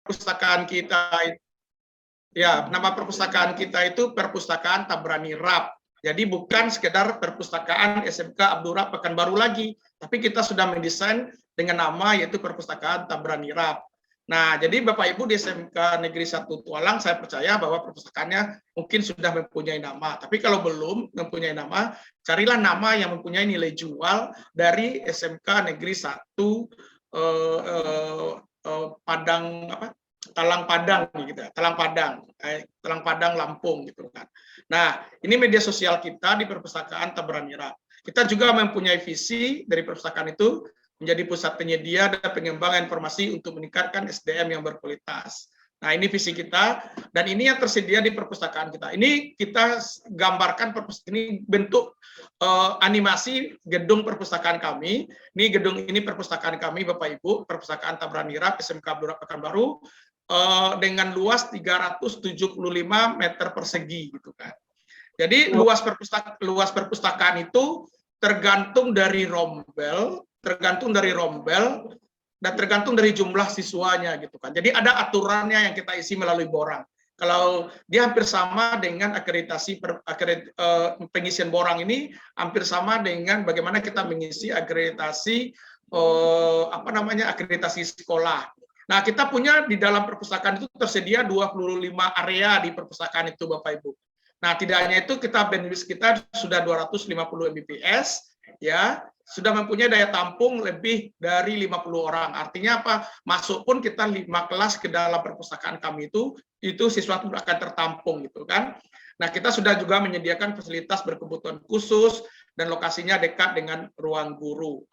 perpustakaan kita, ya, nama perpustakaan kita itu Perpustakaan Tabrani Rap. Jadi bukan sekedar perpustakaan SMK Abdul Rap Pekanbaru lagi, tapi kita sudah mendesain dengan nama yaitu Perpustakaan Tabrani Rap. Nah, jadi Bapak Ibu di SMK Negeri 1 Tualang, saya percaya bahwa perpustakaannya mungkin sudah mempunyai nama. Tapi kalau belum mempunyai nama, carilah nama yang mempunyai nilai jual dari SMK Negeri 1 Padang apa? Talang Padang gitu ya, Talang Padang Lampung gitu kan. Nah, ini media sosial kita di Perpustakaan Tabrani Rap. Kita juga mempunyai visi dari perpustakaan itu menjadi pusat penyedia dan pengembangan informasi untuk meningkatkan SDM yang berkualitas. Nah, ini visi kita dan ini yang tersedia di perpustakaan kita. Ini kita gambarkan ini bentuk animasi gedung perpustakaan kami. Ini gedung ini perpustakaan kami Bapak Ibu, Perpustakaan Tabrani Rap SMK Abdul Rap Pekanbaru dengan luas 375 meter persegi gitu kan. Jadi luas perpustakaan itu tergantung dari rombel dan tergantung dari jumlah siswanya gitu kan. Jadi ada aturannya yang kita isi melalui borang. Kalau dia hampir sama dengan pengisian borang ini hampir sama dengan bagaimana kita mengisi akreditasi akreditasi sekolah. Nah, kita punya di dalam perpustakaan itu tersedia 25 area di perpustakaan itu Bapak Ibu. Nah, tidak hanya itu, kita bandwidth kita sudah 250 Mbps ya, sudah mempunyai daya tampung lebih dari 50 orang. Artinya apa? Masuk pun kita 5 kelas ke dalam perpustakaan kami itu siswa akan tertampung gitu kan. Nah, kita sudah juga menyediakan fasilitas berkebutuhan khusus dan lokasinya dekat dengan ruang guru.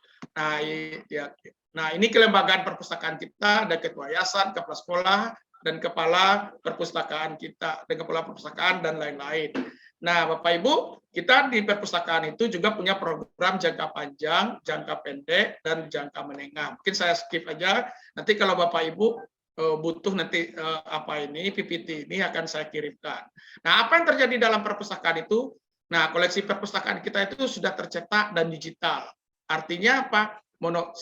Nah, ini kelembagaan perpustakaan kita, ada ketua yayasan, kepala sekolah, dan kepala perpustakaan kita, dan kepala perpustakaan dan lain-lain. Nah, Bapak Ibu, kita di perpustakaan itu juga punya program jangka panjang, jangka pendek, dan jangka menengah. Mungkin saya skip aja. Nanti kalau Bapak Ibu butuh nanti PPT ini akan saya kirimkan. Nah, apa yang terjadi dalam perpustakaan itu? Nah, koleksi perpustakaan kita itu sudah tercetak dan digital. Artinya apa?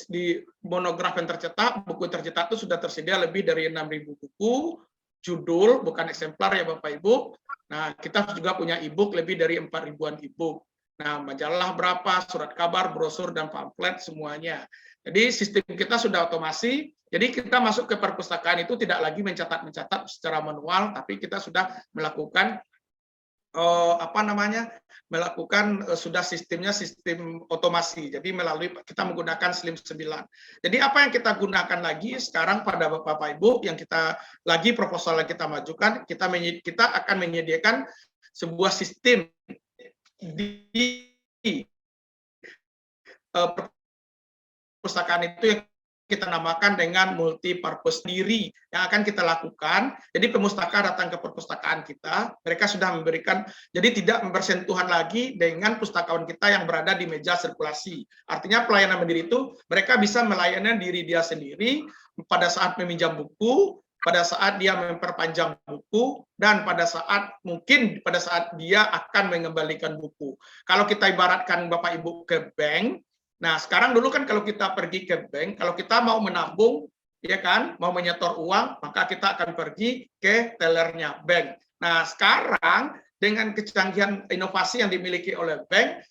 Di monograf yang tercetak, buku tercetak itu sudah tersedia lebih dari 6.000 buku, judul, bukan eksemplar ya Bapak Ibu. Nah, kita juga punya e-book lebih dari 4.000-an e-book. Nah, majalah berapa, surat kabar, brosur, dan pamflet semuanya. Jadi sistem kita sudah otomasi, jadi kita masuk ke perpustakaan itu tidak lagi mencatat secara manual, tapi kita sudah melakukan sudah sistem otomasi. Jadi melalui kita menggunakan SLIM 9. Jadi apa yang kita gunakan lagi sekarang pada Bapak Ibu yang kita lagi proposal yang kita majukan, kita akan menyediakan sebuah sistem di perpustakaan itu yang kita namakan dengan multi purpose diri yang akan kita lakukan. Jadi pemustaka datang ke perpustakaan kita, mereka sudah memberikan, jadi tidak bersentuhan lagi dengan pustakawan kita yang berada di meja sirkulasi. Artinya pelayanan mandiri itu mereka bisa melayani diri dia sendiri pada saat meminjam buku, pada saat dia memperpanjang buku, dan pada saat dia akan mengembalikan buku. Kalau kita ibaratkan Bapak Ibu ke bank, nah, sekarang dulu kan kalau kita pergi ke bank, kalau kita mau menabung, ya kan, mau menyetor uang, maka kita akan pergi ke tellernya bank. Nah, sekarang dengan kecanggihan inovasi yang dimiliki oleh bank,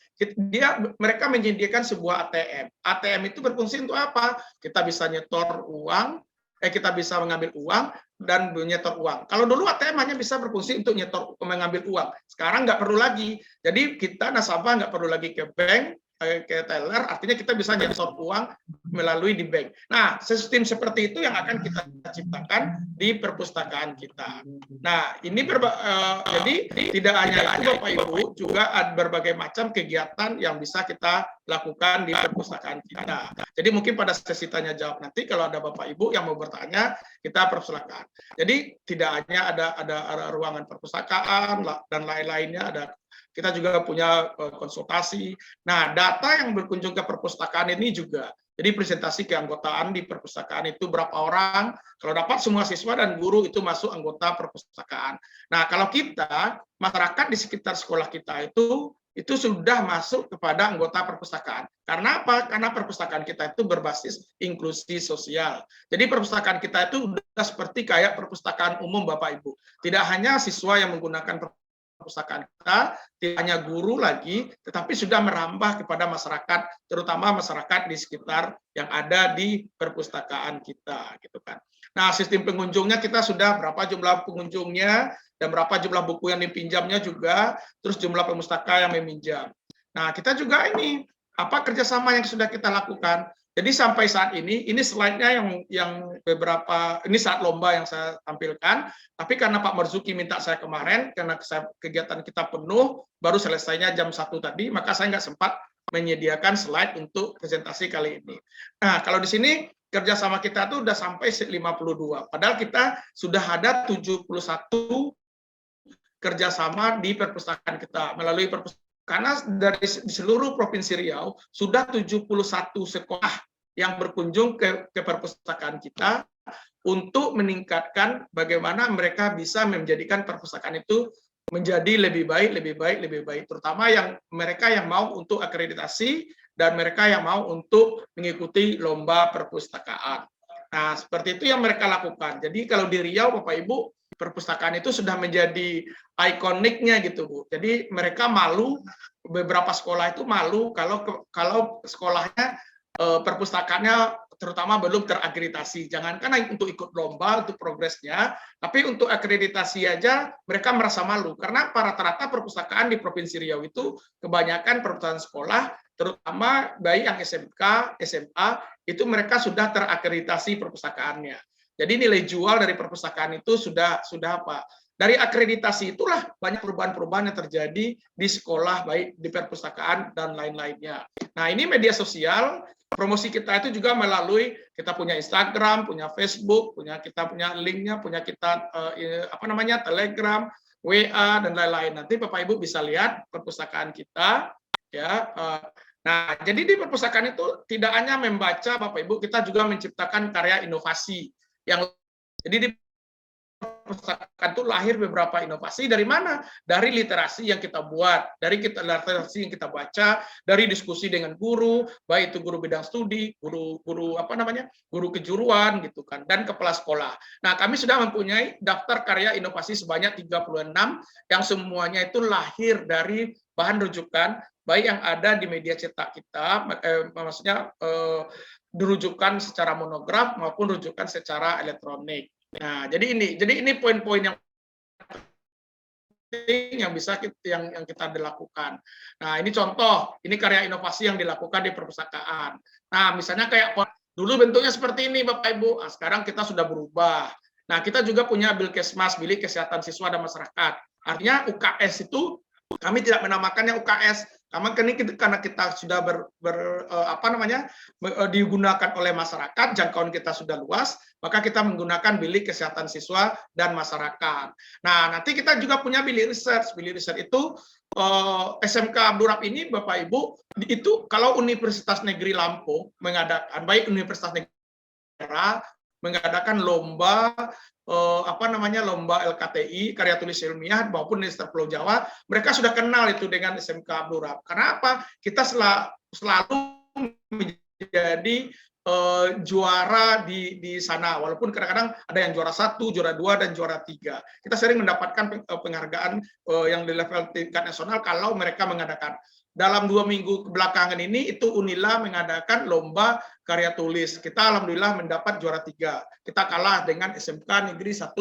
mereka menyediakan sebuah ATM. ATM itu berfungsi untuk apa? Kita bisa nyetor uang, kita bisa mengambil uang dan menyetor uang. Kalau dulu ATM hanya bisa berfungsi untuk mengambil uang. Sekarang nggak perlu lagi. Jadi kita nasabah nggak perlu lagi ke bank, ke teller, artinya kita bisa nyetor uang melalui di bank. Nah, sistem seperti itu yang akan kita ciptakan di perpustakaan kita. Nah, ini jadi tidak hanya itu Bapak Ibu, juga ada berbagai macam kegiatan yang bisa kita lakukan di perpustakaan kita. Jadi mungkin pada sesi tanya jawab nanti kalau ada Bapak Ibu yang mau bertanya, kita persilakan. Jadi tidak hanya ada ruangan perpustakaan dan lain-lainnya, kita juga punya konsultasi. Nah, data yang berkunjung ke perpustakaan ini juga. Jadi presentasi keanggotaan di perpustakaan itu berapa orang. Kalau dapat semua siswa dan guru itu masuk anggota perpustakaan. Nah, kalau kita, masyarakat di sekitar sekolah kita itu sudah masuk kepada anggota perpustakaan. Karena apa? Karena perpustakaan kita itu berbasis inklusi sosial. Jadi perpustakaan kita itu udah seperti kayak perpustakaan umum Bapak Ibu. Tidak hanya siswa yang menggunakan perpustakaan kita, tidak hanya guru lagi, tetapi sudah merambah kepada masyarakat, terutama masyarakat di sekitar yang ada di perpustakaan kita, gitu kan. Nah, sistem pengunjungnya kita sudah berapa jumlah pengunjungnya dan berapa jumlah buku yang dipinjamnya juga, terus jumlah pemustaka yang meminjam. Nah, kita juga ini apa kerjasama yang sudah kita lakukan. Jadi sampai saat ini slide-nya yang beberapa, ini saat lomba yang saya tampilkan, tapi karena Pak Marzuki minta saya kemarin, karena kegiatan kita penuh, baru selesainya jam 1 tadi, maka saya nggak sempat menyediakan slide untuk presentasi kali ini. Nah, kalau di sini kerjasama kita tuh udah sampai 52, padahal kita sudah ada 71 kerjasama di perpustakaan kita, melalui perpustakaan. Karena dari seluruh Provinsi Riau, sudah 71 sekolah yang berkunjung ke perpustakaan kita untuk meningkatkan bagaimana mereka bisa menjadikan perpustakaan itu menjadi lebih baik, terutama yang mereka yang mau untuk akreditasi dan mereka yang mau untuk mengikuti lomba perpustakaan. Nah, seperti itu yang mereka lakukan. Jadi kalau di Riau, Bapak Ibu, perpustakaan itu sudah menjadi ikoniknya gitu, Bu. Jadi mereka malu, beberapa sekolah itu malu kalau sekolahnya perpustakaannya terutama belum terakreditasi. Jangankan untuk ikut lomba, untuk progresnya, tapi untuk akreditasi aja mereka merasa malu. Karena rata-rata perpustakaan di Provinsi Riau itu kebanyakan perpustakaan sekolah, terutama baik yang SMK, SMA, itu mereka sudah terakreditasi perpustakaannya. Jadi nilai jual dari perpustakaan itu sudah apa? Dari akreditasi itulah banyak perubahan-perubahan yang terjadi di sekolah, baik di perpustakaan dan lain-lainnya. Nah, ini media sosial, promosi kita itu juga melalui kita punya Instagram, punya Facebook, kita punya linknya, punya kita Telegram, WA dan lain-lain. Nanti Bapak Ibu bisa lihat perpustakaan kita, ya. Nah, jadi di perpustakaan itu tidak hanya membaca, Bapak Ibu, kita juga menciptakan karya inovasi. Jadi di perpustakaan itu lahir beberapa inovasi. Dari mana? Dari literasi yang kita buat, dari literasi yang kita baca, dari diskusi dengan guru, baik itu guru bidang studi, guru kejuruan gitu kan, dan kepala sekolah. Nah, kami sudah mempunyai daftar karya inovasi sebanyak 36 yang semuanya itu lahir dari bahan rujukan baik yang ada di media cetak kita, maksudnya rujukan secara monograf maupun rujukan secara elektronik. Nah, jadi ini poin-poin yang penting yang bisa yang kita dilakukan. Nah, ini contoh, ini karya inovasi yang dilakukan di perpustakaan. Nah, misalnya kayak dulu bentuknya seperti ini Bapak Ibu, nah, sekarang kita sudah berubah. Nah, kita juga punya Bilkesmas, Bilik Kesehatan Siswa dan Masyarakat. Artinya UKS itu kami tidak menamakannya UKS, karena kita sudah digunakan oleh masyarakat, jangkauan kita sudah luas, maka kita menggunakan Bilik Kesehatan Siswa dan Masyarakat. Nah, nanti kita juga punya Bilik Research. Bilik Research itu SMK Abdurrahman ini, Bapak Ibu, itu kalau Universitas Negeri Lampung mengadakan, baik Universitas Negeri daerah mengadakan lomba lomba LKTI, karya tulis ilmiah maupun Universitas Pulau Jawa, mereka sudah kenal itu dengan SMK Abdurrahman. Karena apa? Kita selalu menjadi juara di sana, walaupun kadang-kadang ada yang juara 1, juara 2, dan juara 3. Kita sering mendapatkan penghargaan yang di level tingkat nasional kalau mereka mengadakan. Dalam 2 minggu belakangan ini itu Unila mengadakan lomba karya tulis. Kita alhamdulillah mendapat juara 3. Kita kalah dengan SMK Negeri 1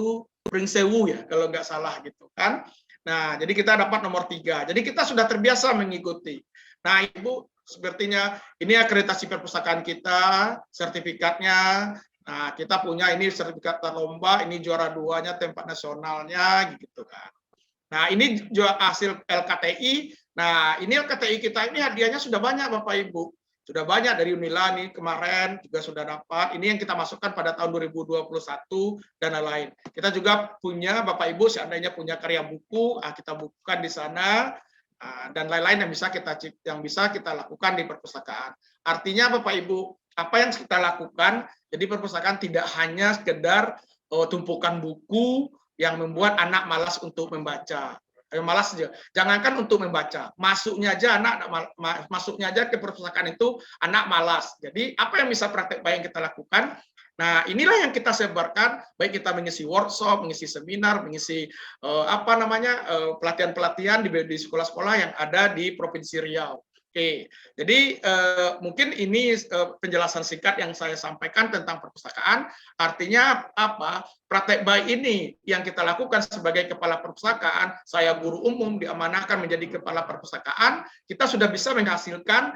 Pringsewu ya, kalau nggak salah gitu kan. Nah, jadi kita dapat nomor 3. Jadi kita sudah terbiasa mengikuti. Nah, Ibu, sepertinya ini akreditasi perpustakaan kita, sertifikatnya. Nah, kita punya ini sertifikat lomba, ini juara 2-nya tempat nasionalnya gitu kan. Nah, ini hasil LKTI. Nah, ini LKTI kita ini hadiahnya sudah banyak Bapak Ibu. Sudah banyak dari Unila nih kemarin juga sudah dapat. Ini yang kita masukkan pada tahun 2021 dan lain-lain. Kita juga punya Bapak Ibu seandainya punya karya buku, kita bukukan di sana dan lain-lain yang bisa kita lakukan di perpustakaan. Artinya Bapak Ibu, apa yang kita lakukan, jadi perpustakaan tidak hanya sekedar tumpukan buku yang membuat anak malas untuk membaca. malas aja. Jangankan untuk membaca, masuknya aja ke perpustakaan itu anak malas. Jadi apa yang bisa praktek baik yang kita lakukan? Nah, inilah yang kita sebarkan, baik kita mengisi workshop, mengisi seminar, mengisi pelatihan-pelatihan di sekolah-sekolah yang ada di Provinsi Riau. Oke, jadi mungkin ini penjelasan singkat yang saya sampaikan tentang perpustakaan. Artinya apa? Praktek baik ini yang kita lakukan sebagai kepala perpustakaan, saya guru umum diamanahkan menjadi kepala perpustakaan, kita sudah bisa menghasilkan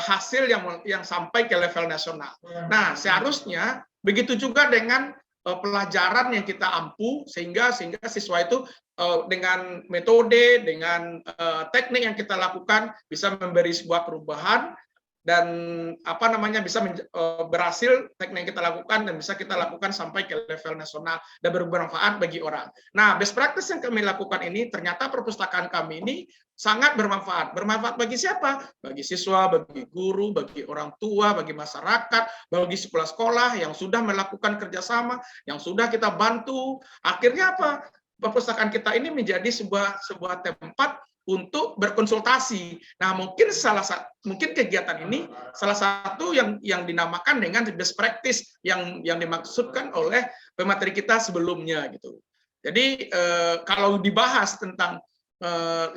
hasil yang sampai ke level nasional. Nah, seharusnya begitu juga dengan pelajaran yang kita ampu sehingga siswa itu dengan metode, dengan teknik yang kita lakukan bisa memberi sebuah perubahan dan bisa berhasil teknik yang kita lakukan dan bisa kita lakukan sampai ke level nasional dan bermanfaat bagi orang. Nah, best practice yang kami lakukan ini ternyata perpustakaan kami ini sangat bermanfaat. Bermanfaat bagi siapa? Bagi siswa, bagi guru, bagi orang tua, bagi masyarakat, bagi sekolah-sekolah yang sudah melakukan kerjasama, yang sudah kita bantu. Akhirnya apa? Perpustakaan kita ini menjadi sebuah tempat untuk berkonsultasi. Nah, mungkin kegiatan ini salah satu yang dinamakan dengan best practice yang dimaksudkan oleh pemateri kita sebelumnya gitu. Jadi kalau dibahas tentang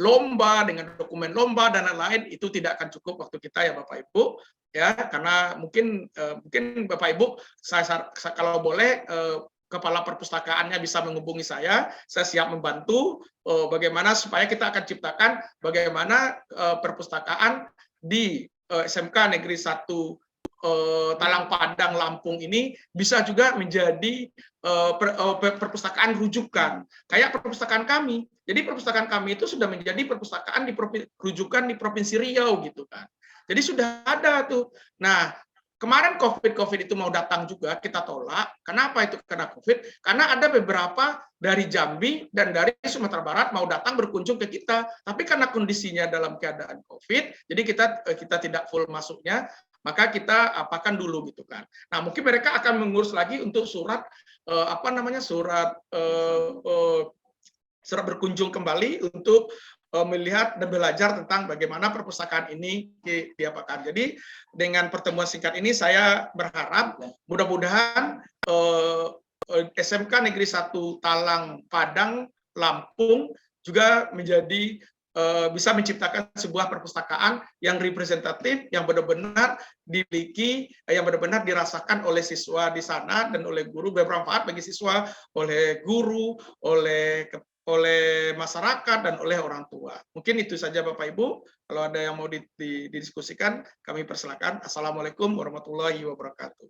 lomba dengan dokumen lomba dan lain-lain itu tidak akan cukup waktu kita ya Bapak Ibu ya, karena mungkin Bapak Ibu saya kalau boleh kepala perpustakaannya bisa menghubungi saya siap membantu bagaimana supaya kita akan ciptakan bagaimana perpustakaan di SMK Negeri 1 Talang Padang Lampung ini bisa juga menjadi perpustakaan rujukan kayak perpustakaan kami. Jadi perpustakaan kami itu sudah menjadi perpustakaan rujukan di Provinsi Riau gitu kan. Jadi sudah ada tuh. Nah, kemarin COVID itu mau datang juga, kita tolak. Kenapa itu karena COVID? Karena ada beberapa dari Jambi dan dari Sumatera Barat mau datang berkunjung ke kita. Tapi karena kondisinya dalam keadaan COVID, jadi kita tidak full masuknya, maka kita apakan dulu gitu kan. Nah, mungkin mereka akan mengurus lagi untuk surat surat berkunjung kembali untuk melihat dan belajar tentang bagaimana perpustakaan ini diapakan. Jadi dengan pertemuan singkat ini saya berharap mudah-mudahan SMK Negeri 1 Talang Padang Lampung juga menjadi bisa menciptakan sebuah perpustakaan yang representatif, yang benar-benar dimiliki, yang benar-benar dirasakan oleh siswa di sana dan oleh guru, bermanfaat bagi siswa, oleh guru, oleh masyarakat, dan oleh orang tua. Mungkin itu saja Bapak Ibu. Kalau ada yang mau didiskusikan, kami persilakan. Assalamualaikum warahmatullahi wabarakatuh.